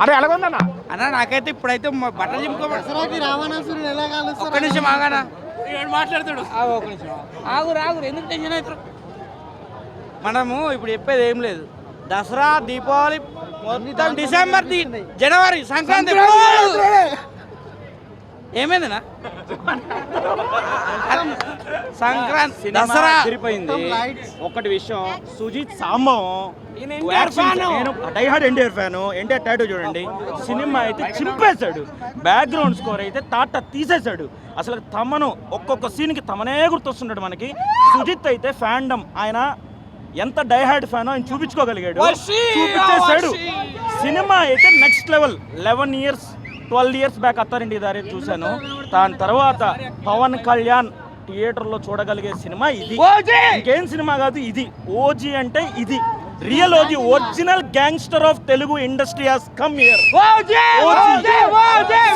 అరే ఎలాగొందన్న అన్న నాకైతే ఇప్పుడైతే బట్టలు చింపుకోబడి రావణాసురుడు ఎలా కాలుస్తారు? ఒక్క నిమిషం ఆగానా మాట్లాడుతాడు ఒక నిమిషం ఆగురు ఎందుకు టెన్షన్ అవుతారు. మనము ఇప్పుడు చెప్పేది ఏం లేదు. దసరా దీపావళి మొత్తం డిసెంబర్ జనవరి సంక్రాంతి ఏమైందనా సంక్రాంతి దసరా తిరిపోయింది. ఒకటి విషయం, సుజిత్ సాంబవం నేను die-hard NTR fan. NTR tattoo చూడండి. సినిమా అయితే చింపేశాడు. బ్యాక్గ్రౌండ్ స్కోర్ అయితే తాట తీసేశాడు. అసలు తమను ఒక్కొక్క సీన్కి తమనే గుర్తొస్తుంటాడు మనకి. సుజిత్ అయితే ఫ్యాండమ్, ఆయన ఎంత డైహార్డ్ ఫ్యానో ఆయన చూపించుకోగలిగాడు, చూపించేశాడు. సినిమా అయితే next level. 11 years 12 years back అత్తారింటి దారి చూశాను. దాని తర్వాత పవన్ కళ్యాణ్ థియేటర్లో చూడగలిగే సినిమా ఇది. ఇంకేం సినిమా కాదు ఇది. ఓజీ అంటే ఇది real OG, original gangster of Telugu industry has come here.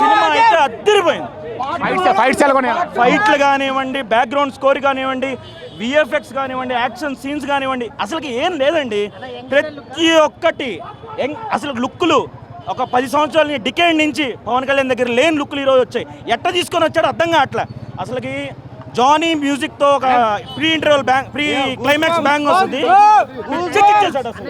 Cinema అయితే అద్దరిపోయింది. ఫైట్లు కానివ్వండి, బ్యాక్గ్రౌండ్ స్కోర్ కానివ్వండి, విఎఫ్ఎక్స్ కానివ్వండి, యాక్షన్ సీన్స్ కానివ్వండి, అసలుకి ఏం లేదండి. ప్రతి ఒక్కటి అసలు లుక్కులు ఒక 10 సంవత్సరాల డికేడ్ నుంచి పవన్ కళ్యాణ్ దగ్గర లేని లుక్కులు ఈరోజు వచ్చాయి. ఎట్ట తీసుకొని వచ్చాడు అర్థం కావట్లే. అసలుకి జానీ మ్యూజిక్తో ఒక pre interval bang, pre climax bang వస్తుంది. ఇచ్చేసాడు అసలు.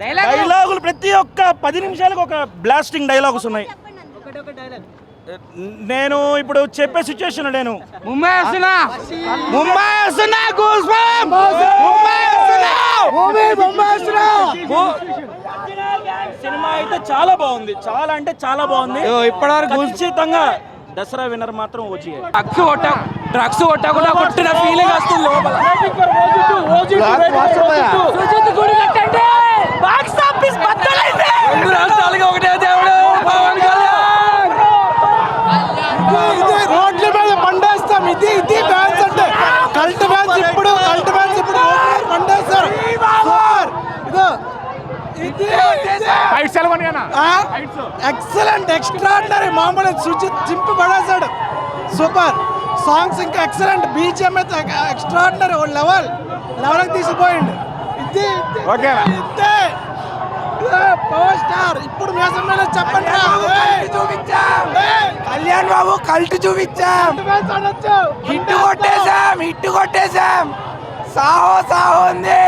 డైలాగులు ప్రతి ఒక్క 10 నిమిషాలకు ఒక బ్లాస్టింగ్ డైలాగ్స్ ఉన్నాయి. నేను ఇప్పుడు చెప్పే సిచ్యువేషన్ నేను ముంబై వస్తున్నా సినిమా అయితే చాలా బాగుంది. చాలా అంటే చాలా బాగుంది. ఇప్పటివరకు ఖచ్చితంగా దసరా విన్నర్ మాత్రం ఓజీ. డ్రగ్స్ కొట్టకుండా కొట్టిన ఫీలింగ్ వస్తుంది లోపల. రాష్ట్రాలకి ఒకటే దేవుడు పవన్ కళ్యాణ్. రోడ్ల మీద పండేస్తాం. ఇది ఫ్యాన్స్ అంటే కల్ట్ ఫ్యాన్స్. ఇప్పుడు పండేస్తారు. Excellent, extraordinary. మామూలు సుజిత్ చింపి పడేశాడు. సూపర్ సాంగ్స్, ఇంకా ఎక్సలెంట్. బీజిఎం అయితే ఎక్స్ట్రాడినరీ. లెవెల్కి తీసిపోయింది. Power star. ఇప్పుడు చెప్పండి, కళ్యాణ్ బాబు కల్ట్ చూపించాం, హిట్ కొట్టేశాం. సాహో ఉంది.